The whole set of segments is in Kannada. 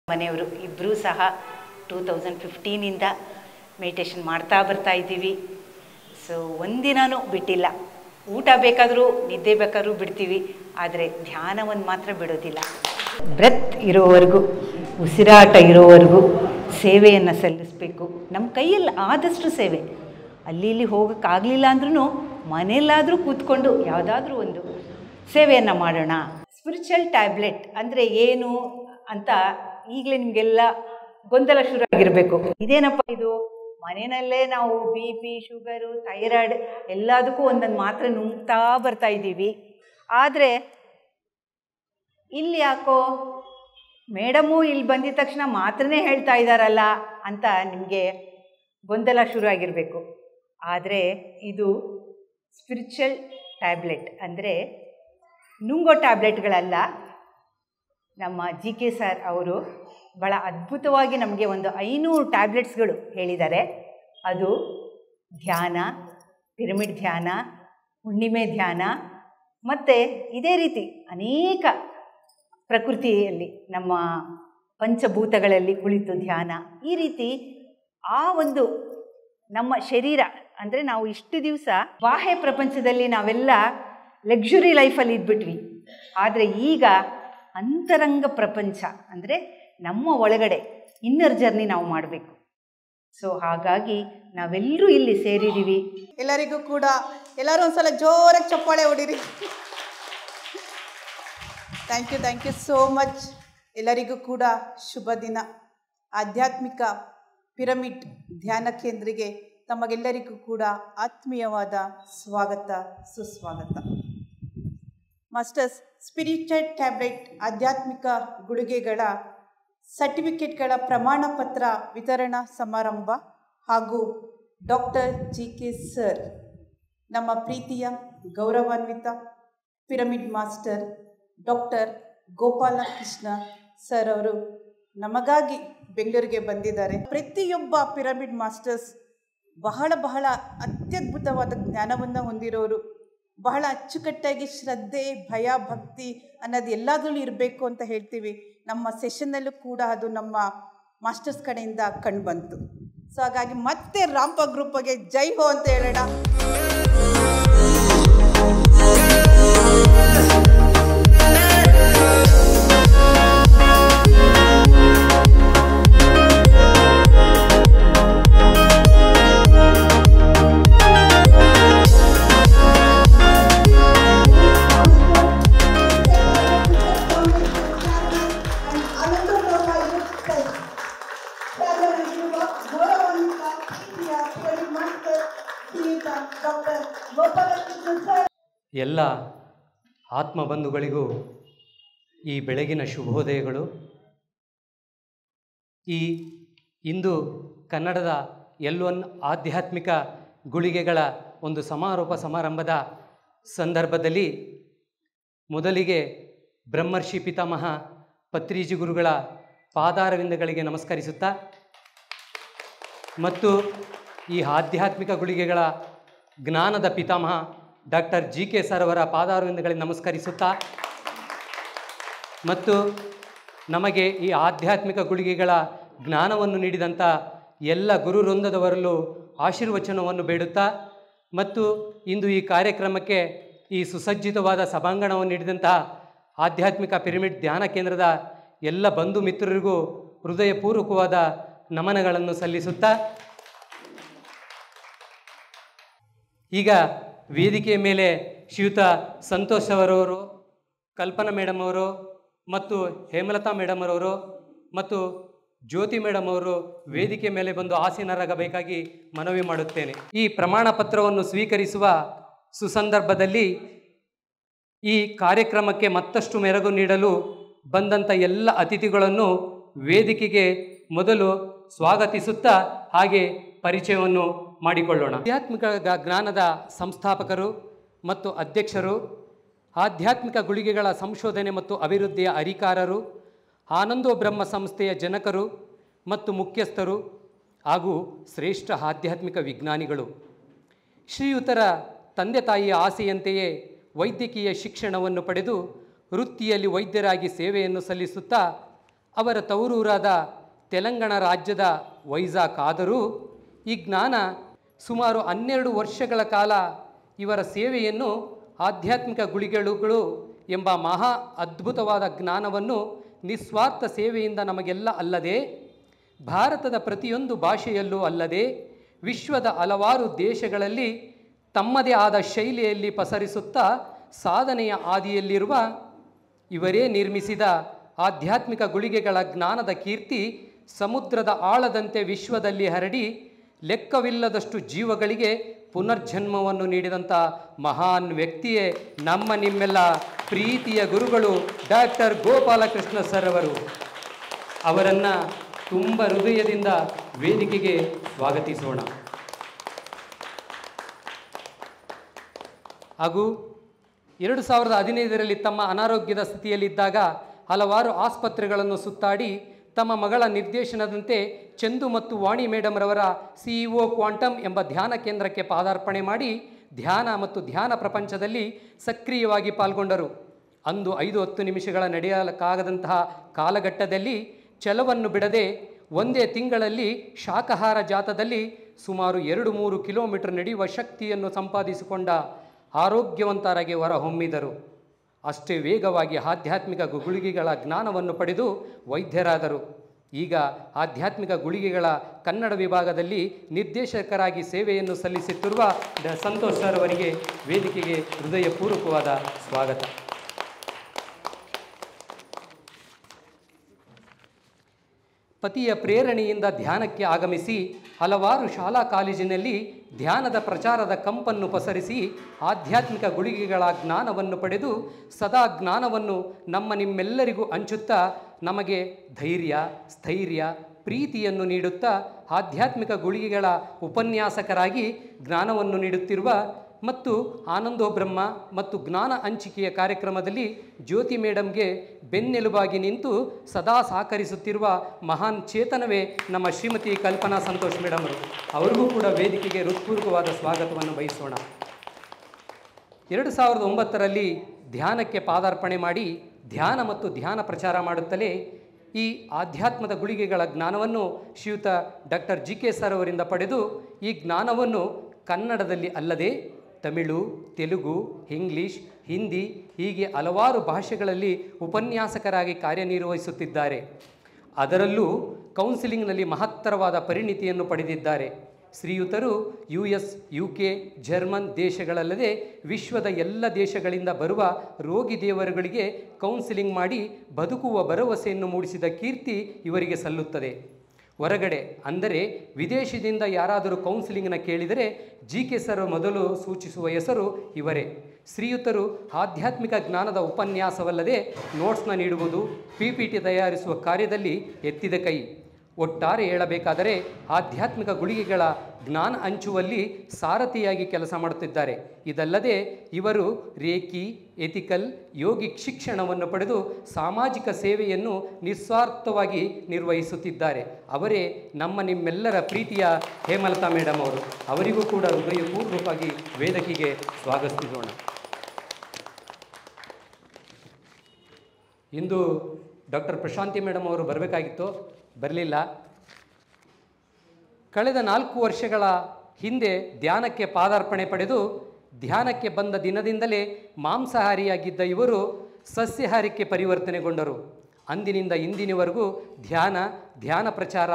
ಮನೆಯವರು ಇಬ್ಬರೂ ಸಹ 2015ಇಂದ ಮೆಡಿಟೇಷನ್ ಮಾಡ್ತಾ ಬರ್ತಾ ಇದ್ದೀವಿ. ಸೊ ಒಂದಿನೂ ಬಿಟ್ಟಿಲ್ಲ. ಊಟ ಬೇಕಾದರೂ ನಿದ್ದೆ ಬೇಕಾದ್ರೂ ಬಿಡ್ತೀವಿ, ಆದರೆ ಧ್ಯಾನವನ್ನು ಮಾತ್ರ ಬಿಡೋದಿಲ್ಲ. ಬ್ರೆತ್ ಇರೋವರೆಗೂ, ಉಸಿರಾಟ ಇರೋವರೆಗೂ ಸೇವೆಯನ್ನು ಸಲ್ಲಿಸಬೇಕು. ನಮ್ಮ ಕೈಯಲ್ಲಿ ಆದಷ್ಟು ಸೇವೆ. ಅಲ್ಲಿ ಇಲ್ಲಿ ಹೋಗೋಕ್ಕಾಗಲಿಲ್ಲ ಅಂದ್ರೂ ಮನೆಯಲ್ಲಾದರೂ ಕೂತ್ಕೊಂಡು ಯಾವುದಾದ್ರೂ ಒಂದು ಸೇವೆಯನ್ನು ಮಾಡೋಣ. ಸ್ಪಿರಿಚುವಲ್ ಟ್ಯಾಬ್ಲೆಟ್ ಅಂದರೆ ಏನು ಅಂತ ಈಗಲೇ ನಿಮಗೆಲ್ಲ ಗೊಂದಲ ಶುರು ಆಗಿರಬೇಕು. ಇದೇನಪ್ಪ ಇದು, ಮನೆಯಲ್ಲೇ ನಾವು BP, ಶುಗರು, ಥೈರಾಯ್ಡ್ ಎಲ್ಲದಕ್ಕೂ ಒಂದೊಂದು ಮಾತ್ರೆ ನುಂಗ್ತಾ ಬರ್ತಾ ಇದ್ದೀವಿ. ಆದರೆ ಇಲ್ಲಿ ಯಾಕೋ ಮೇಡಮು ಇಲ್ಲಿ ಬಂದಿದ ತಕ್ಷಣ ಮಾತ್ರನೇ ಹೇಳ್ತಾ ಇದ್ದಾರಲ್ಲ ಅಂತ ನಿಮಗೆ ಗೊಂದಲ ಶುರು ಆಗಿರಬೇಕು. ಆದರೆ ಇದು ಸ್ಪಿರಿಚುವಲ್ ಟ್ಯಾಬ್ಲೆಟ್, ಅಂದರೆ ನುಂಗೋ ಟ್ಯಾಬ್ಲೆಟ್ಗಳಲ್ಲ. ನಮ್ಮ GK ಸರ್ ಅವರು ಭಾಳ ಅದ್ಭುತವಾಗಿ ನಮಗೆ ಒಂದು 500 ಟ್ಯಾಬ್ಲೆಟ್ಸ್ಗಳು ಹೇಳಿದ್ದಾರೆ. ಅದು ಧ್ಯಾನ, ಪಿರಮಿಡ್ ಧ್ಯಾನ, ಹುಣ್ಣಿಮೆ ಧ್ಯಾನ, ಮತ್ತು ಇದೇ ರೀತಿ ಅನೇಕ ಪ್ರಕೃತಿಯಲ್ಲಿ ನಮ್ಮ ಪಂಚಭೂತಗಳಲ್ಲಿ ಕುಳಿತು ಧ್ಯಾನ, ಈ ರೀತಿ ಆ ಒಂದು ನಮ್ಮ ಶರೀರ ಅಂದರೆ ನಾವು ಇಷ್ಟು ದಿವಸ ಬಾಹ್ಯ ಪ್ರಪಂಚದಲ್ಲಿ ನಾವೆಲ್ಲ ಲಕ್ಸುರಿ ಲೈಫಲ್ಲಿ ಇದ್ಬಿಟ್ವಿ. ಆದರೆ ಈಗ ಅಂತರಂಗ ಪ್ರಪಂಚ ಅಂದರೆ ನಮ್ಮ ಒಳಗಡೆ ಇನ್ನರ್ ಜರ್ನಿ ನಾವು ಮಾಡಬೇಕು. ಸೊ ಹಾಗಾಗಿ ನಾವೆಲ್ಲರೂ ಇಲ್ಲಿ ಸೇರಿದ್ದೀವಿ. ಎಲ್ಲರಿಗೂ ಕೂಡ ಎಲ್ಲರೂ ಒಂದ್ಸಲ ಜೋರಾಗಿ ಚಪ್ಪಾಳೆ ಹೊಡೀರಿ. Thank you so much. ಎಲ್ಲರಿಗೂ ಕೂಡ ಶುಭ ದಿನ. ಆಧ್ಯಾತ್ಮಿಕ ಪಿರಮಿಡ್ ಧ್ಯಾನ ಕೇಂದ್ರಕ್ಕೆ ತಮಗೆಲ್ಲರಿಗೂ ಕೂಡ ಆತ್ಮೀಯವಾದ ಸ್ವಾಗತ, ಸುಸ್ವಾಗತ. ಮಾಸ್ಟರ್ಸ್, ಸ್ಪಿರಿಚುವಲ್ ಟ್ಯಾಬ್ಲೆಟ್ ಆಧ್ಯಾತ್ಮಿಕ ಗುಳಿಗೆಗಳ ಸರ್ಟಿಫಿಕೇಟ್ಗಳ ಪ್ರಮಾಣ ಪತ್ರ ವಿತರಣಾ ಸಮಾರಂಭ ಹಾಗೂ ಡಾಕ್ಟರ್ GK ಸರ್, ನಮ್ಮ ಪ್ರೀತಿಯ ಗೌರವಾನ್ವಿತ pyramid master doctor Gopalakrishna sir ಅವರು ನಮಗಾಗಿ ಬೆಂಗಳೂರಿಗೆ ಬಂದಿದ್ದಾರೆ. ಪ್ರತಿಯೊಬ್ಬ ಪಿರಮಿಡ್ ಮಾಸ್ಟರ್ಸ್ ಬಹಳ ಅತ್ಯದ್ಭುತವಾದ ಜ್ಞಾನವನ್ನು ಹೊಂದಿರೋರು. ಬಹಳ ಅಚ್ಚುಕಟ್ಟಾಗಿ ಶ್ರದ್ಧೆ, ಭಯ, ಭಕ್ತಿ ಅನ್ನೋದು ಎಲ್ಲದರಲ್ಲೂ ಇರಬೇಕು ಅಂತ ಹೇಳ್ತೀವಿ. ನಮ್ಮ ಸೆಷನ್ನಲ್ಲೂ ಕೂಡ ಅದು ನಮ್ಮ ಮಾಸ್ಟರ್ಸ್ ಕಡೆಯಿಂದ ಕಂಡುಬಂತು. ಸೊ ಹಾಗಾಗಿ ಮತ್ತೆ ರಾಂಪ ಗ್ರೂಪ್ಗೆ ಜೈ ಹೋ ಅಂತ ಹೇಳೋಣ. Doctor Gopalakrishna sir. ಎಲ್ಲ ಆತ್ಮಬಂಧುಗಳಿಗೂ ಈ ಬೆಳಗಿನ ಶುಭೋದಯಗಳು. ಇಂದು ಕನ್ನಡದ L1 ಆಧ್ಯಾತ್ಮಿಕ ಗುಳಿಗೆಗಳ ಒಂದು ಸಮಾರೋಪ ಸಮಾರಂಭದ ಸಂದರ್ಭದಲ್ಲಿ ಮೊದಲಿಗೆ ಬ್ರಹ್ಮರ್ಷಿ ಪಿತಾಮಹ ಪತ್ರಿಜಿ ಗುರುಗಳ ಪಾದಾರವಿಂದಗಳಿಗೆ ನಮಸ್ಕರಿಸುತ್ತಾ ಮತ್ತು ಈ ಆಧ್ಯಾತ್ಮಿಕ ಗುಳಿಗೆಗಳ ಜ್ಞಾನದ ಪಿತಾಮಹ ಡಾಕ್ಟರ್ GK ಸರ್ ಅವರ ಪಾದಾರವಿಂದಗಳಿಗೆ ನಮಸ್ಕರಿಸುತ್ತಾ ಮತ್ತು ನಮಗೆ ಈ ಆಧ್ಯಾತ್ಮಿಕ ಗುಳಿಗೆಗಳ ಜ್ಞಾನವನ್ನು ನೀಡಿದಂಥ ಎಲ್ಲ ಗುರು ವೃಂದದವರಲ್ಲೂ ಆಶೀರ್ವಚನವನ್ನು ಬೇಡುತ್ತಾ ಮತ್ತು ಇಂದು ಈ ಕಾರ್ಯಕ್ರಮಕ್ಕೆ ಈ ಸುಸಜ್ಜಿತವಾದ ಸಭಾಂಗಣವನ್ನು ನೀಡಿದಂತಹ ಆಧ್ಯಾತ್ಮಿಕ ಪಿರಮಿಡ್ ಧ್ಯಾನ ಕೇಂದ್ರದ ಎಲ್ಲ ಬಂಧು ಮಿತ್ರರಿಗೂ ಹೃದಯಪೂರ್ವಕವಾದ ನಮನಗಳನ್ನು ಸಲ್ಲಿಸುತ್ತಾ ಈಗ ವೇದಿಕೆಯ ಮೇಲೆ ಶ್ರೀಯುತ ಸಂತೋಷ್ ಅವರವರು, ಕಲ್ಪನಾ ಮೇಡಮ್ ಅವರು ಮತ್ತು ಹೇಮಲತಾ ಮೇಡಮ್ ಅವರವರು ಮತ್ತು ಜ್ಯೋತಿ ಮೇಡಮ್ ಅವರು ವೇದಿಕೆ ಮೇಲೆ ಬಂದು ಆಸೀನರಾಗಬೇಕಾಗಿ ಮನವಿ ಮಾಡುತ್ತೇನೆ. ಈ ಪ್ರಮಾಣ ಪತ್ರವನ್ನು ಸ್ವೀಕರಿಸುವ ಸುಸಂದರ್ಭದಲ್ಲಿ ಈ ಕಾರ್ಯಕ್ರಮಕ್ಕೆ ಮತ್ತಷ್ಟು ಮೆರುಗು ನೀಡಲು ಬಂದಂಥ ಎಲ್ಲ ಅತಿಥಿಗಳನ್ನು ವೇದಿಕೆಗೆ ಮೊದಲು ಸ್ವಾಗತಿಸುತ್ತಾ ಹಾಗೆ ಪರಿಚಯವನ್ನು ಮಾಡಿಕೊಳ್ಳೋಣ. ಆಧ್ಯಾತ್ಮಿಕ ಜ್ಞಾನದ ಸಂಸ್ಥಾಪಕರು ಮತ್ತು ಅಧ್ಯಕ್ಷರು, ಆಧ್ಯಾತ್ಮಿಕ ಗುಳಿಗೆಗಳ ಸಂಶೋಧನೆ ಮತ್ತು ಅಭಿವೃದ್ಧಿಯ ಅಧಿಕಾರರು, ಆನಂದೋ ಬ್ರಹ್ಮ ಸಂಸ್ಥೆಯ ಜನಕರು ಮತ್ತು ಮುಖ್ಯಸ್ಥರು ಹಾಗೂ ಶ್ರೇಷ್ಠ ಆಧ್ಯಾತ್ಮಿಕ ವಿಜ್ಞಾನಿಗಳು. ಶ್ರೀಯುತರ ತಂದೆ ತಾಯಿಯ ಆಸೆಯಂತೆಯೇ ವೈದ್ಯಕೀಯ ಶಿಕ್ಷಣವನ್ನು ಪಡೆದು ವೃತ್ತಿಯಲ್ಲಿ ವೈದ್ಯರಾಗಿ ಸೇವೆಯನ್ನು ಸಲ್ಲಿಸುತ್ತಾ ಅವರ ತವರೂರಾದ ತೆಲಂಗಾಣ ರಾಜ್ಯದ ವೈಜಾಗ್ ಆದರೂ ಈ ಜ್ಞಾನ ಸುಮಾರು 12 ವರ್ಷಗಳ ಕಾಲ ಇವರ ಸೇವೆಯನ್ನು ಆಧ್ಯಾತ್ಮಿಕ ಗುಳಿಗೆಗಳು ಎಂಬ ಮಹಾ ಅದ್ಭುತವಾದ ಜ್ಞಾನವನ್ನು ನಿಸ್ವಾರ್ಥ ಸೇವೆಯಿಂದ ನಮಗೆಲ್ಲ ಅಲ್ಲದೆ ಭಾರತದ ಪ್ರತಿಯೊಂದು ಭಾಷೆಯಲ್ಲೂ ಅಲ್ಲದೆ ವಿಶ್ವದ ಹಲವಾರು ದೇಶಗಳಲ್ಲಿ ತಮ್ಮದೇ ಆದ ಶೈಲಿಯಲ್ಲಿ ಪಸರಿಸುತ್ತಾ ಸಾಧನೆಯ ಹಾದಿಯಲ್ಲಿರುವ ಇವರೇ ನಿರ್ಮಿಸಿದ ಆಧ್ಯಾತ್ಮಿಕ ಗುಳಿಗೆಗಳ ಜ್ಞಾನದ ಕೀರ್ತಿ ಸಮುದ್ರದ ಆಳದಂತೆ ವಿಶ್ವದಲ್ಲಿ ಹರಡಿ ಲೆಕ್ಕವಿಲ್ಲದಷ್ಟು ಜೀವಗಳಿಗೆ ಪುನರ್ಜನ್ಮವನ್ನು ನೀಡಿದಂಥ ಮಹಾನ್ ವ್ಯಕ್ತಿಯೇ ನಮ್ಮ ನಿಮ್ಮೆಲ್ಲ ಪ್ರೀತಿಯ ಗುರುಗಳು ಡಾಕ್ಟರ್ ಗೋಪಾಲಕೃಷ್ಣ ಸರ್ ಅವರು. ಅವರನ್ನು ತುಂಬ ಹೃದಯದಿಂದ ವೇದಿಕೆಗೆ ಸ್ವಾಗತಿಸೋಣ. ಹಾಗೂ 2015ರಲ್ಲಿ ತಮ್ಮ ಅನಾರೋಗ್ಯದ ಸ್ಥಿತಿಯಲ್ಲಿದ್ದಾಗ ಹಲವಾರು ಆಸ್ಪತ್ರೆಗಳನ್ನು ಸುತ್ತಾಡಿ ತಮ್ಮ ಮಗಳ ನಿರ್ದೇಶನದಂತೆ ಚಂದು ಮತ್ತು ವಾಣಿ ಮೇಡಮ್ ರವರ CEO ಕ್ವಾಂಟಮ್ ಎಂಬ ಧ್ಯಾನ ಕೇಂದ್ರಕ್ಕೆ ಪಾದಾರ್ಪಣೆ ಮಾಡಿ ಧ್ಯಾನ ಮತ್ತು ಧ್ಯಾನ ಪ್ರಪಂಚದಲ್ಲಿ ಸಕ್ರಿಯವಾಗಿ ಪಾಲ್ಗೊಂಡರು. ಅಂದು 5-10 ನಿಮಿಷಗಳ ನಡೆಯಲಕ್ಕಾಗದಂತಹ ಕಾಲಘಟ್ಟದಲ್ಲಿ ಛಲವನ್ನು ಬಿಡದೆ ಒಂದೇ ತಿಂಗಳಲ್ಲಿ ಶಾಕಾಹಾರ ಜಾಥದಲ್ಲಿ ಸುಮಾರು 2-3 ಕಿಲೋಮೀಟರ್ ನಡೆಯುವ ಶಕ್ತಿಯನ್ನು ಸಂಪಾದಿಸಿಕೊಂಡ ಆರೋಗ್ಯವಂತರಾಗಿ ಹೊರಹೊಮ್ಮಿದರು. ಅಷ್ಟೇ ವೇಗವಾಗಿ ಆಧ್ಯಾತ್ಮಿಕ ಗುಳಿಗೆಗಳ ಜ್ಞಾನವನ್ನು ಪಡೆದು ವೈದ್ಯರಾದರು. ಈಗ ಆಧ್ಯಾತ್ಮಿಕ ಗುಳಿಗೆಗಳ ಕನ್ನಡ ವಿಭಾಗದಲ್ಲಿ ನಿರ್ದೇಶಕರಾಗಿ ಸೇವೆಯನ್ನು ಸಲ್ಲಿಸುತ್ತಿರುವ ಸಂತೋಷ್ ಸರ್ ಅವರಿಗೆ ವೇದಿಕೆಗೆ ಹೃದಯಪೂರ್ವಕವಾದ ಸ್ವಾಗತ. ಪತಿಯ ಪ್ರೇರಣೆಯಿಂದ ಧ್ಯಾನಕ್ಕೆ ಆಗಮಿಸಿ ಹಲವಾರು ಶಾಲಾ ಕಾಲೇಜಿನಲ್ಲಿ ಧ್ಯಾನದ ಪ್ರಚಾರದ ಕಂಪನ್ನು ಪಸರಿಸಿ ಆಧ್ಯಾತ್ಮಿಕ ಗುಳಿಗೆಗಳ ಜ್ಞಾನವನ್ನು ಪಡೆದು ಸದಾ ಜ್ಞಾನವನ್ನು ನಿಮ್ಮೆಲ್ಲರಿಗೂ ಹಂಚುತ್ತಾ ನಮಗೆ ಧೈರ್ಯ, ಸ್ಥೈರ್ಯ, ಪ್ರೀತಿಯನ್ನು ನೀಡುತ್ತಾ ಆಧ್ಯಾತ್ಮಿಕ ಗುಳಿಗೆಗಳ ಉಪನ್ಯಾಸಕರಾಗಿ ಜ್ಞಾನವನ್ನು ನೀಡುತ್ತಿರುವ ಮತ್ತು ಆನಂದೋ ಬ್ರಹ್ಮ ಮತ್ತು ಜ್ಞಾನ ಹಂಚಿಕೆಯ ಕಾರ್ಯಕ್ರಮದಲ್ಲಿ ಜ್ಯೋತಿ ಮೇಡಮ್ಗೆ ಬೆನ್ನೆಲುಬಾಗಿ ನಿಂತು ಸದಾ ಸಹಕರಿಸುತ್ತಿರುವ ಮಹಾನ್ ಚೇತನವೇ ನಮ್ಮ ಶ್ರೀಮತಿ ಕಲ್ಪನಾ ಸಂತೋಷ್ ಮೇಡಮ್ ಅವರಿಗೂ ಕೂಡ ವೇದಿಕೆಗೆ ಹೃತ್ಪೂರ್ವಕವಾದ ಸ್ವಾಗತವನ್ನು ಬಯಸೋಣ. 2009ರಲ್ಲಿ ಧ್ಯಾನಕ್ಕೆ ಪಾದಾರ್ಪಣೆ ಮಾಡಿ ಧ್ಯಾನ ಮತ್ತು ಧ್ಯಾನ ಪ್ರಚಾರ ಮಾಡುತ್ತಲೇ ಈ ಆಧ್ಯಾತ್ಮದ ಗುಳಿಗೆಗಳ ಜ್ಞಾನವನ್ನು ಶ್ರೀಯುತ ಡಾಕ್ಟರ್ GK ಸರ್ ಅವರಿಂದ ಪಡೆದು ಈ ಜ್ಞಾನವನ್ನು ಕನ್ನಡದಲ್ಲಿ ಅಲ್ಲದೆ ತಮಿಳು, ತೆಲುಗು, ಇಂಗ್ಲೀಷ್, ಹಿಂದಿ ಹೀಗೆ ಹಲವಾರು ಭಾಷೆಗಳಲ್ಲಿ ಉಪನ್ಯಾಸಕರಾಗಿ ಕಾರ್ಯನಿರ್ವಹಿಸುತ್ತಿದ್ದಾರೆ. ಅದರಲ್ಲೂ ಕೌನ್ಸಿಲಿಂಗ್ನಲ್ಲಿ ಮಹತ್ತರವಾದ ಪರಿಣಿತಿಯನ್ನು ಪಡೆದಿದ್ದಾರೆ. ಶ್ರೀಯುತರು US, UK, ಜರ್ಮನ್ ದೇಶಗಳಲ್ಲದೆ ವಿಶ್ವದ ಎಲ್ಲ ದೇಶಗಳಿಂದ ಬರುವ ರೋಗಿ ದೇವರುಗಳಿಗೆ ಕೌನ್ಸಿಲಿಂಗ್ ಮಾಡಿ ಬದುಕುವ ಭರವಸೆಯನ್ನು ಮೂಡಿಸಿದ ಕೀರ್ತಿ ಇವರಿಗೆ ಸಲ್ಲುತ್ತದೆ. ಹೊರಗಡೆ ಅಂದರೆ ವಿದೇಶದಿಂದ ಯಾರಾದರೂ ಕೌನ್ಸಿಲಿಂಗ್ನ ಕೇಳಿದರೆ GK ಸರ್ ಮೊದಲು ಸೂಚಿಸುವ ಹೆಸರು ಇವರೇ. ಶ್ರೀಯುತರು ಆಧ್ಯಾತ್ಮಿಕ ಜ್ಞಾನದ ಉಪನ್ಯಾಸವಲ್ಲದೆ ನೋಟ್ಸ್ನ ನೀಡುವುದು, PPT ತಯಾರಿಸುವ ಕಾರ್ಯದಲ್ಲಿ ಎತ್ತಿದ ಕೈ. ಒಟ್ಟಾರೆ ಹೇಳಬೇಕಾದರೆ ಆಧ್ಯಾತ್ಮಿಕ ಗುಳಿಗೆಗಳ ಜ್ಞಾನ ಹಂಚುವಲ್ಲಿ ಸಾರಥಿಯಾಗಿ ಕೆಲಸ ಮಾಡುತ್ತಿದ್ದಾರೆ. ಇದಲ್ಲದೆ ಇವರು ರೇಖಿ, ಎಥಿಕಲ್, ಯೋಗಿಕ್ ಶಿಕ್ಷಣವನ್ನು ಪಡೆದು ಸಾಮಾಜಿಕ ಸೇವೆಯನ್ನು ನಿಸ್ವಾರ್ಥವಾಗಿ ನಿರ್ವಹಿಸುತ್ತಿದ್ದಾರೆ. ಅವರೇ ನಿಮ್ಮೆಲ್ಲರ ಪ್ರೀತಿಯ ಹೇಮಲತಾ ಮೇಡಮ್ ಅವರು. ಅವರಿಗೂ ಕೂಡ ಹೃದಯಪೂರ್ವಕವಾಗಿ ವೇದಿಕೆಗೆ ಸ್ವಾಗತಿಸೋಣ. ಇಂದು ಡಾಕ್ಟರ್ ಪ್ರಶಾಂತಿ ಮೇಡಮ್ ಅವರು ಬರಬೇಕಾಗಿತ್ತು, ಬರಲಿಲ್ಲ. ಕಳೆದ 4 ವರ್ಷಗಳ ಹಿಂದೆ ಧ್ಯಾನಕ್ಕೆ ಪಾದಾರ್ಪಣೆ ಪಡೆದು ಧ್ಯಾನಕ್ಕೆ ಬಂದ ದಿನದಿಂದಲೇ ಮಾಂಸಾಹಾರಿಯಾಗಿದ್ದ ಇವರು ಸಸ್ಯಾಹಾರಕ್ಕೆ ಪರಿವರ್ತನೆಗೊಂಡರು. ಅಂದಿನಿಂದ ಇಂದಿನವರೆಗೂ ಧ್ಯಾನ ಪ್ರಚಾರ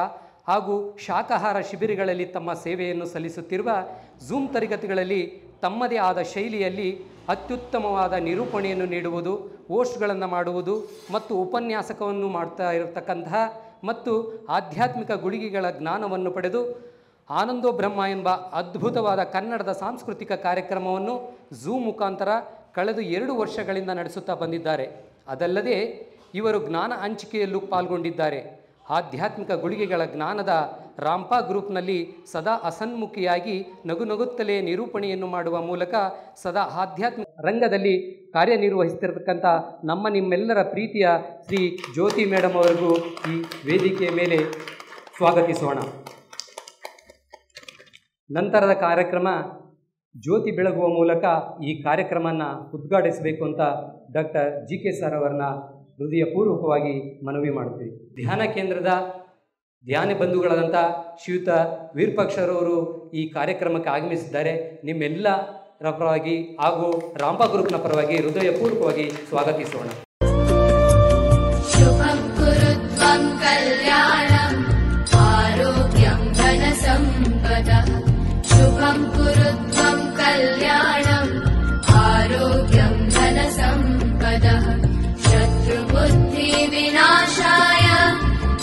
ಹಾಗೂ ಶಾಕಾಹಾರ ಶಿಬಿರಗಳಲ್ಲಿ ತಮ್ಮ ಸೇವೆಯನ್ನು ಸಲ್ಲಿಸುತ್ತಿರುವ ಝೂಮ್ ತರಗತಿಗಳಲ್ಲಿ ತಮ್ಮದೇ ಆದ ಶೈಲಿಯಲ್ಲಿ ಅತ್ಯುತ್ತಮವಾದ ನಿರೂಪಣೆಯನ್ನು ನೀಡುವುದು, ಹೋಸ್ಟ್ಗಳನ್ನು ಮಾಡುವುದು ಮತ್ತು ಉಪನ್ಯಾಸಕವನ್ನು ಮಾಡ್ತಾ ಇರತಕ್ಕಂತಹ ಮತ್ತು ಆಧ್ಯಾತ್ಮಿಕ ಗುಳಿಗೆಗಳ ಜ್ಞಾನವನ್ನು ಪಡೆದು ಆನಂದೋ ಬ್ರಹ್ಮ ಎಂಬ ಅದ್ಭುತವಾದ ಕನ್ನಡದ ಸಾಂಸ್ಕೃತಿಕ ಕಾರ್ಯಕ್ರಮವನ್ನು ಝೂಮ್ ಮುಖಾಂತರ ಕಳೆದ 2 ವರ್ಷಗಳಿಂದ ನಡೆಸುತ್ತಾ ಬಂದಿದ್ದಾರೆ. ಅದಲ್ಲದೆ ಇವರು ಜ್ಞಾನ ಹಂಚಿಕೆಯಲ್ಲೂ ಪಾಲ್ಗೊಂಡಿದ್ದಾರೆ. ಆಧ್ಯಾತ್ಮಿಕ ಗುಳಿಗೆಗಳ ಜ್ಞಾನದ ರಾಂಪಾ ಗ್ರೂಪ್ನಲ್ಲಿ ಸದಾ ಹಸನ್ಮುಖಿಯಾಗಿ ನಗುತ್ತಲೇ ನಿರೂಪಣೆಯನ್ನು ಮಾಡುವ ಮೂಲಕ ಸದಾ ಆಧ್ಯಾತ್ಮಿಕ ರಂಗದಲ್ಲಿ ಕಾರ್ಯನಿರ್ವಹಿಸುತ್ತಿರತಕ್ಕಂಥ ನಿಮ್ಮೆಲ್ಲರ ಪ್ರೀತಿಯ ಶ್ರೀ ಜ್ಯೋತಿ ಮೇಡಮ್ ಅವರಿಗೂ ಈ ವೇದಿಕೆಯ ಮೇಲೆ ಸ್ವಾಗತಿಸೋಣ. ನಂತರದ ಕಾರ್ಯಕ್ರಮ ಜ್ಯೋತಿ ಬೆಳಗುವ ಮೂಲಕ ಈ ಕಾರ್ಯಕ್ರಮವನ್ನು ಉದ್ಘಾಟಿಸಬೇಕು ಅಂತ ಡಾಕ್ಟರ್ GK ಸರ್ ಅವರನ್ನ ಹೃದಯಪೂರ್ವಕವಾಗಿ ಮನವಿ ಮಾಡ್ತೀವಿ. ಧ್ಯಾನ ಕೇಂದ್ರದ ಧ್ಯಾನ ಬಂಧುಗಳಾದಂಥ ಶ್ರೀಯುತ ವೀರಪಕ್ಷರವರು ಈ ಕಾರ್ಯಕ್ರಮಕ್ಕೆ ಆಗಮಿಸಿದ್ದಾರೆ. ನಿಮ್ಮೆಲ್ಲರ ಪರವಾಗಿ ಹಾಗೂ ರಾಂಪಾ ಗ್ರೂಪ್ನ ಪರವಾಗಿ ಹೃದಯಪೂರ್ವಕವಾಗಿ ಸ್ವಾಗತಿಸೋಣ. ಶುಭಂ ಕುರುತ್ವಂ ಕಲ್ಯಾಣಂ ಆರೋಗ್ಯಂ ಧನ ಸಂಪದಃ. ಶುಭಂ ಕುರುತ್ವಂ ಕಲ್ಯಾಣಂ ಆರೋಗ್ಯಂ ಧನ ಸಂಪದಃ. ಶತ್ರುಬುದ್ಧಿ ವಿನಾಶಾಯ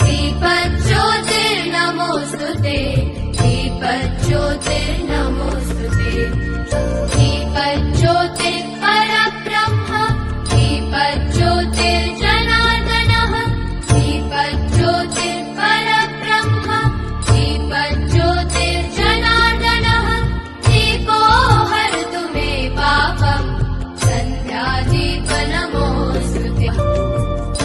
दीपज्योतिर्नमोस्तुते. दीपज्योतिर्नमोस्तुते. दीपज्योतिः परब्रह्म. दीपज्योतिर्जनार्दनः. दीपज्योतिः परब्रह्म. दीपज्योतिर्जनार्दनः. दीपो हरतु मे पापम्. सन्ध्यादीप नमोस्तुते.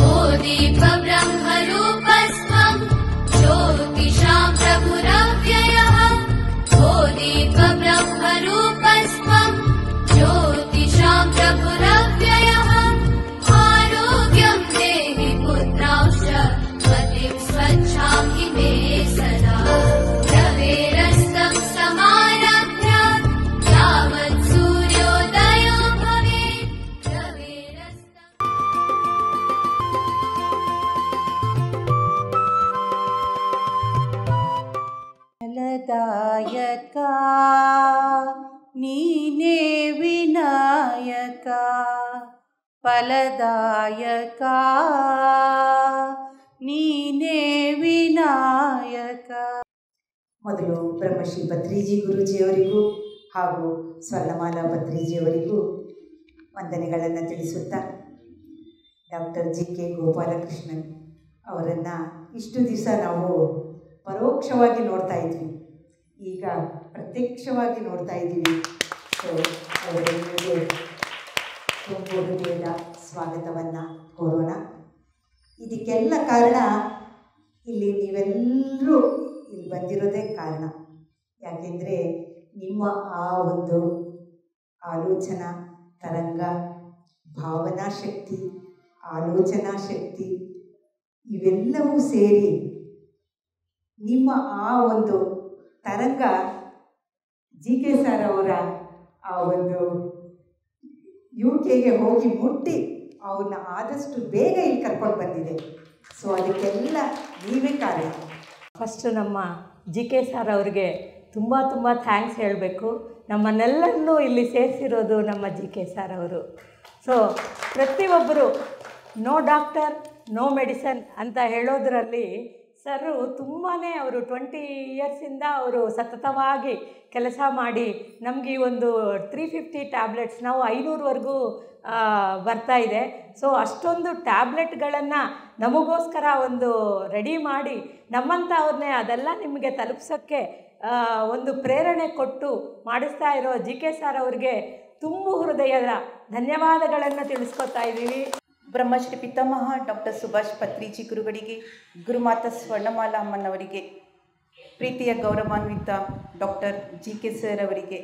ओ दीप ब्रह्मरूपस्त्वम् ज्योतिषां प्रभुरव्ययः. ओ दीप ब्रह्मरूपस्त्वम् ज्योतिषां प्रभुरव्ययः. आरोग्यं देहि पुत्रांश्च मतिं स्वच्छां हि मे सदा. रवेरस्तं समारभ्य यावत् सूर्योदयो भवेत्. रवेरस्तं ಫಲದಾಯಕ ನೀನೇ ವಿನಾಯಕ. ಫಲದಾಯಕ ನೀನೇ ವಿನಾಯಕ. ಮೊದಲು ಬ್ರಹ್ಮಶ್ರೀ ಭತ್ರಿಜಿ ಗುರೂಜಿಯವರಿಗೂ ಹಾಗೂ ಸ್ವರ್ಣಮಾಲಾ ಭತ್ರಿಜಿಯವರಿಗೂ ವಂದನೆಗಳನ್ನು ತಿಳಿಸುತ್ತಾ ಡಾಕ್ಟರ್ GK ಗೋಪಾಲಕೃಷ್ಣನ್ ಅವರನ್ನು ಇಷ್ಟು ದಿವಸ ನಾವು ಪರೋಕ್ಷವಾಗಿ ನೋಡ್ತಾ ಇದ್ವಿ, ಈಗ ಪ್ರತ್ಯಕ್ಷವಾಗಿ ನೋಡ್ತಾ ಇದ್ದೀವಿ. ಸೊ ಅವರಿಗೆ ತುಂಬ ಹೃದಯದ ಸ್ವಾಗತವನ್ನು ಕೋರೋಣ. ಇದಕ್ಕೆಲ್ಲ ಕಾರಣ ಇಲ್ಲಿ ನೀವೆಲ್ಲರೂ ಇಲ್ಲಿ ಬಂದಿರೋದೇ ಕಾರಣ. ಯಾಕೆಂದರೆ ನಿಮ್ಮ ಆ ಒಂದು ಆಲೋಚನಾ ತರಂಗ, ಭಾವನಾ ಶಕ್ತಿ, ಆಲೋಚನಾ ಶಕ್ತಿ ಇವೆಲ್ಲವೂ ಸೇರಿ ನಿಮ್ಮ ಆ ಒಂದು ತರಂಗ GK ಸರ್ ಅವರ ಆ ಒಂದು UK ಹೋಗಿ ಮುಟ್ಟಿ ಅವ್ರನ್ನ ಆದಷ್ಟು ಬೇಗ ಇಲ್ಲಿ ಕರ್ಕೊಂಡು ಬಂದಿದೆ. ಸೊ ಅದಕ್ಕೆಲ್ಲ ನೀವೇ ಕಾರಣ. ಫಸ್ಟು ನಮ್ಮ GK ಸರ್ ಅವರಿಗೆ ತುಂಬ ಥ್ಯಾಂಕ್ಸ್ ಹೇಳಬೇಕು. ನಮ್ಮನ್ನೆಲ್ಲರನ್ನೂ ಇಲ್ಲಿ ಸೇರಿಸಿರೋದು ನಮ್ಮ GK ಸರ್ ಅವರು. ಸೊ ಪ್ರತಿಯೊಬ್ಬರು ನೋ ಡಾಕ್ಟರ್ ನೋ ಮೆಡಿಸನ್ ಅಂತ ಹೇಳೋದರಲ್ಲಿ ಸರ್ ತುಂಬಾ ಅವರು 20 ಇಯರ್ಸಿಂದ ಅವರು ಸತತವಾಗಿ ಕೆಲಸ ಮಾಡಿ ನಮಗೆ ಈ ಒಂದು 350 ಟ್ಯಾಬ್ಲೆಟ್ಸ್ ನಾವು 500ವರೆಗೂ ಬರ್ತಾ ಇದೆ. ಸೊ ಅಷ್ಟೊಂದು ಟ್ಯಾಬ್ಲೆಟ್ಗಳನ್ನು ನಮಗೋಸ್ಕರ ಒಂದು ರೆಡಿ ಮಾಡಿ ನಮ್ಮಂಥವ್ರನ್ನೇ ಅದೆಲ್ಲ ನಿಮಗೆ ತಲುಪಿಸೋಕ್ಕೆ ಒಂದು ಪ್ರೇರಣೆ ಕೊಟ್ಟು ಮಾಡಿಸ್ತಾ ಇರೋ JK ಸರ್ ಅವ್ರಿಗೆ ತುಂಬ ಹೃದಯದ ಧನ್ಯವಾದಗಳನ್ನು ತಿಳಿಸ್ಕೊತಾ ಇದ್ದೀವಿ. ಬ್ರಹ್ಮಶ್ರೀ ಪಿತಾಮಹ ಡಾಕ್ಟರ್ ಸುಭಾಷ್ ಪತ್ರಿಜಿ ಗುರುಗಳಿಗೆ, ಗುರುಮಾತಾ ಸ್ವರ್ಣಮಾಲಾ ಅಮ್ಮನವರಿಗೆ, ಪ್ರೀತಿಯ ಗೌರವಾನ್ವಿತ ಡಾಕ್ಟರ್ JK ಸರ್ ಅವರಿಗೆ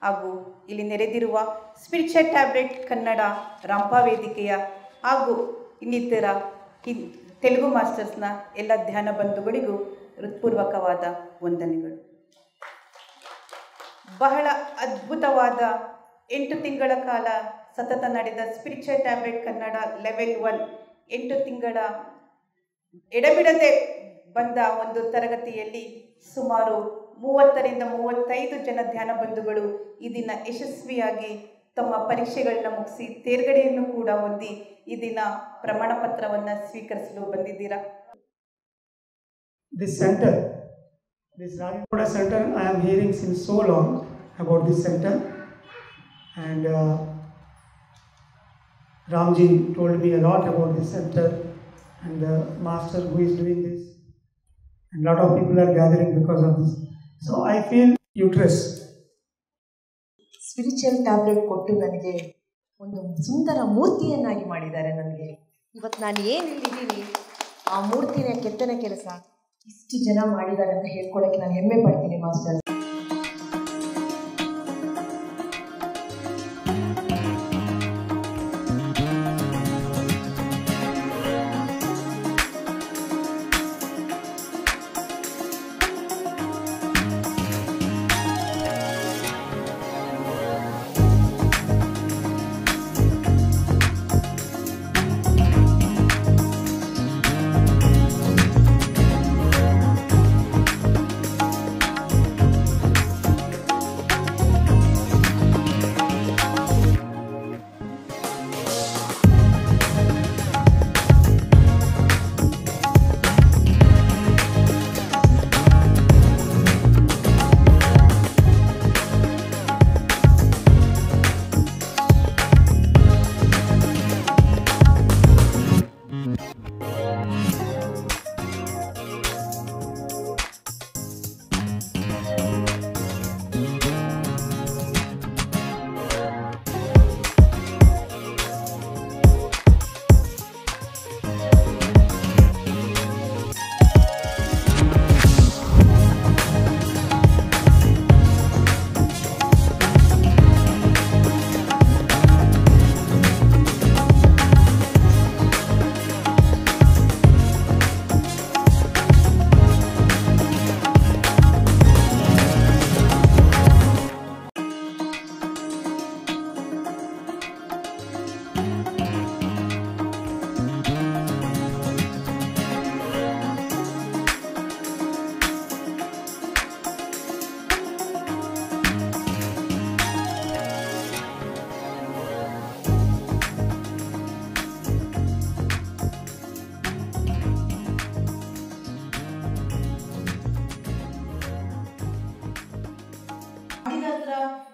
ಹಾಗೂ ಇಲ್ಲಿ ನೆರೆದಿರುವ ಸ್ಪಿರಿಚುವಲ್ ಟ್ಯಾಬ್ಲೆಟ್ ಕನ್ನಡ ರಾಂಪಾ ವೇದಿಕೆಯ ಹಾಗೂ ಇನ್ನಿತರ ತೆಲುಗು ಮಾಸ್ಟರ್ಸ್ನ ಎಲ್ಲ ಧ್ಯಾನ ಬಂಧುಗಳಿಗೂ ಹೃತ್ಪೂರ್ವಕವಾದ ವಂದನೆಗಳು. ಬಹಳ ಅದ್ಭುತವಾದ 8 ತಿಂಗಳ ಕಾಲ ಸತತ ನಡೆದ ಸ್ಪಿರಿಚುವಲ್ ಟ್ಯಾಬ್ಲೆಟ್ ಕನ್ನಡ ಲೆವೆಲ್ 1 8 ತಿಂಗಳ ಎಡಬಿಡದೆ ಬಂದ ಒಂದು ತರಗತಿಯಲ್ಲಿ ಸುಮಾರು 30ರಿಂದ 35 ಜನ ಧ್ಯಾನ ಬಂಧುಗಳು ಈ ದಿನ ಯಶಸ್ವಿಯಾಗಿ ತಮ್ಮ ಪರೀಕ್ಷೆಗಳನ್ನ ಮುಗಿಸಿ ತೇರ್ಗಡೆಯನ್ನು ಕೂಡ ಹೊಂದಿ ಈ ದಿನ ಪ್ರಮಾಣ ಪತ್ರವನ್ನು ಸ್ವೀಕರಿಸಲು ಬಂದಿದ್ದೀರಾ. This center, this Rajagowda center, I am hearing since so long about this center, and Ramji told me a lot about this center and the master who is doing this, and a lot of people are gathering because of this. So I feel uterus. Spiritual tablet ಕೊಟ್ಟು ನನಗೆ ಒಂದು ಸುಂದರ ಮೂರ್ತಿಯನ್ನಾಗಿ ಮಾಡಿದ್ದಾರೆ. ನನಗೆ ಇವತ್ತು ನಾನು ಏನು ಇಲ್ಲಿದ್ದೀನಿ ಆ ಮೂರ್ತಿನ ಕೆತ್ತನೆ ಕೆಲಸ ಇಷ್ಟು ಜನ ಮಾಡಿದ್ದಾರೆ ಅಂತ ಹೇಳ್ಕೊಳ್ಳೋಕ್ಕೆ ನಾನು ಹೆಮ್ಮೆ ಪಡ್ತೀನಿ ಮಾಸ್ಟರ್.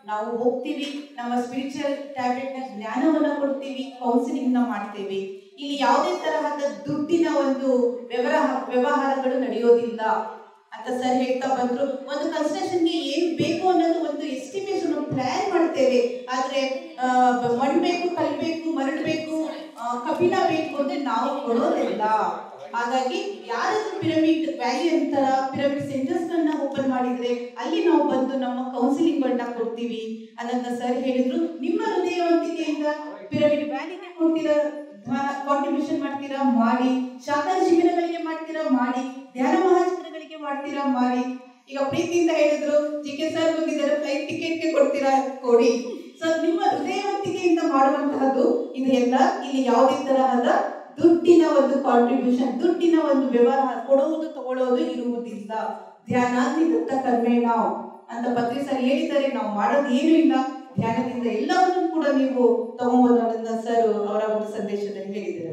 ನಾವು ಹೋಗ್ತೀವಿ, ನಮ್ಮ ಸ್ಪಿರಿಚುವಲ್ ಟ್ಯಾಬ್ಲೆಟ್ನ ಜ್ಞಾನವನ್ನು ಕೊಡ್ತೀವಿ, ಕೌನ್ಸಿಲಿಂಗ್ನ ಮಾಡ್ತೀವಿ. ಇಲ್ಲಿ ಯಾವುದೇ ತರಹದ ದುಡ್ಡಿನ ಒಂದು ವ್ಯವಹಾರಗಳು ನಡೆಯೋದಿಲ್ಲ ಅಂತ ಸರ್ ಹೇಳ್ತಾ ಬಂದ್ರು. ಒಂದು ಕನ್ಸ್ಟ್ರಕ್ಷನ್ಗೆ ಏನು ಬೇಕು ಅನ್ನೋದು ಒಂದು ಎಸ್ಟಿಮೇಷನ್ ಪ್ಲಾನ್ ಮಾಡ್ತೇವೆ, ಆದರೆ ಮಣ್ಣು ಬೇಕು, ಕಲ್ಲು ಬೇಕು, ಮರಳು ಬೇಕು, ಕಬ್ಬಿಣ ಬೇಕು ಅಂದರೆ ನಾವು ಕೊಡೋದಿಲ್ಲ. ಹಾಗಾಗಿ ಯಾರಾದ್ರೂ ಪಿರಮಿಡ್ ವ್ಯಾಲಿ ಅಂತರ ಪಿರಮಿಡ್ ಸೆಂಟರ್ಸ್ಗಳನ್ನ ಓಪನ್ ಮಾಡಿದ್ರೆ ಅಲ್ಲಿ ನಾವು ಬಂದು ನಮ್ಮ ಕೌನ್ಸಿಲಿಂಗ್ಗಳನ್ನ ಕೊಡ್ತೀವಿ ಅನ್ನೋದನ್ನ ಸರ್ ಹೇಳಿದ್ರು. ನಿಮ್ಮ ಹೃದಯವಂತಿಕೆಯಿಂದ ಪಿರಮಿಡ್ ವ್ಯಾಲಿಗೆ ಕೊಡ್ತೀರಾ, ಕಾಂಟ್ರಿಬ್ಯೂಷನ್ ಮಾಡ್ತೀರಾ ಮಾಡಿ, ಶಾಖಾ ಶಿಬಿರಗಳಿಗೆ ಮಾಡ್ತೀರಾ ಮಾಡಿ, ಧ್ಯಾನ ಮಹಾಶಿಬಿರಗಳಿಗೆ ಮಾಡ್ತೀರಾ ಮಾಡಿ. ಈಗ ಪ್ರೀತಿಯಿಂದ ಹೇಳಿದ್ರು JK ಸರ್ ಬಂದಿದ್ದಾರೆ, ಫ್ಲೈಟ್ ಟಿಕೆಟ್ಗೆ ಕೊಡ್ತೀರಾ ಕೊಡಿ. ಸೊ ನಿಮ್ಮ ಹೃದಯವಂತಿಕೆಯಿಂದ ಮಾಡುವಂತಹದ್ದು ಇದು ಎಲ್ಲ. ಇಲ್ಲಿ ಯಾವುದೇ ತರಹದ ದುಡ್ಡಿನ ಒಂದು ಕಾಂಟ್ರಿಬ್ಯೂಷನ್, ದುಡ್ಡಿನ ಒಂದು ವ್ಯವಹಾರ, ಕೊಡುವುದು ತಗೊಳ್ಳೋದು ಇರುವುದಿಲ್ಲ. ಧ್ಯಾನಾಗ್ನಿ ದತ್ತ ಕರ್ಮೇಣ ಅಂತ ಪತ್ರಿ ಸರ್ ಹೇಳಿದ್ದಾರೆ. ನಾವು ಮಾಡೋದು ಏನೂ ಇಲ್ಲ, ಧ್ಯಾನದಿಂದ ಎಲ್ಲವನ್ನೂ ಕೂಡ ನೀವು ತಗೊಬೋದು ಅನ್ನೋದನ್ನ ಸರ್ ಅವರ ಒಂದು ಸಂದೇಶದಲ್ಲಿ ಹೇಳಿದ್ದಾರೆ.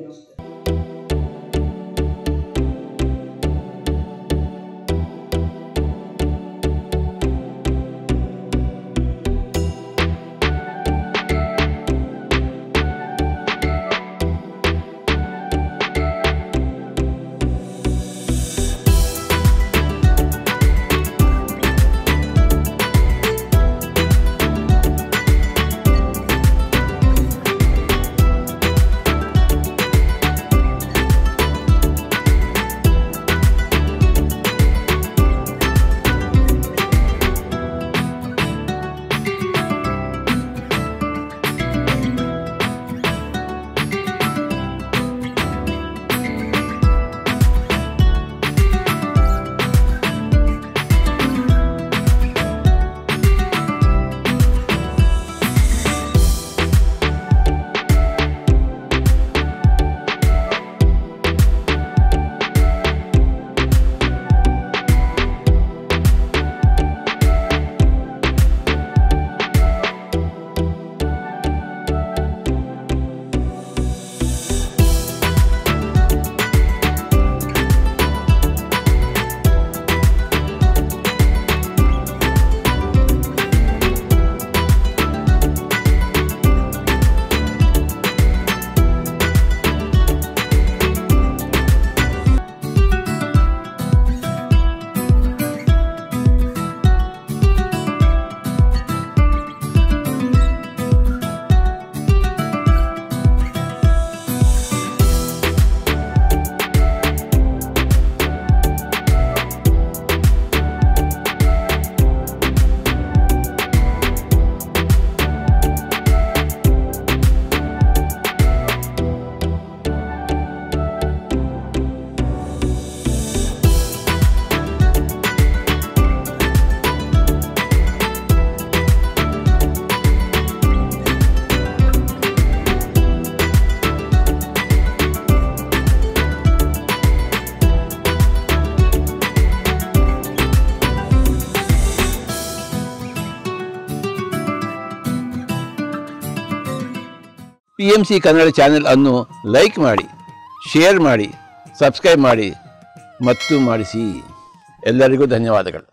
PMC ಕನ್ನಡ ಚಾನೆಲ್ ಅನ್ನು ಲೈಕ್ ಮಾಡಿ, ಶೇರ್ ಮಾಡಿ, ಸಬ್ಸ್ಕ್ರೈಬ್ ಮಾಡಿ ಮತ್ತು ಮಾಡಿಸಿ. ಎಲ್ಲರಿಗೂ ಧನ್ಯವಾದಗಳು.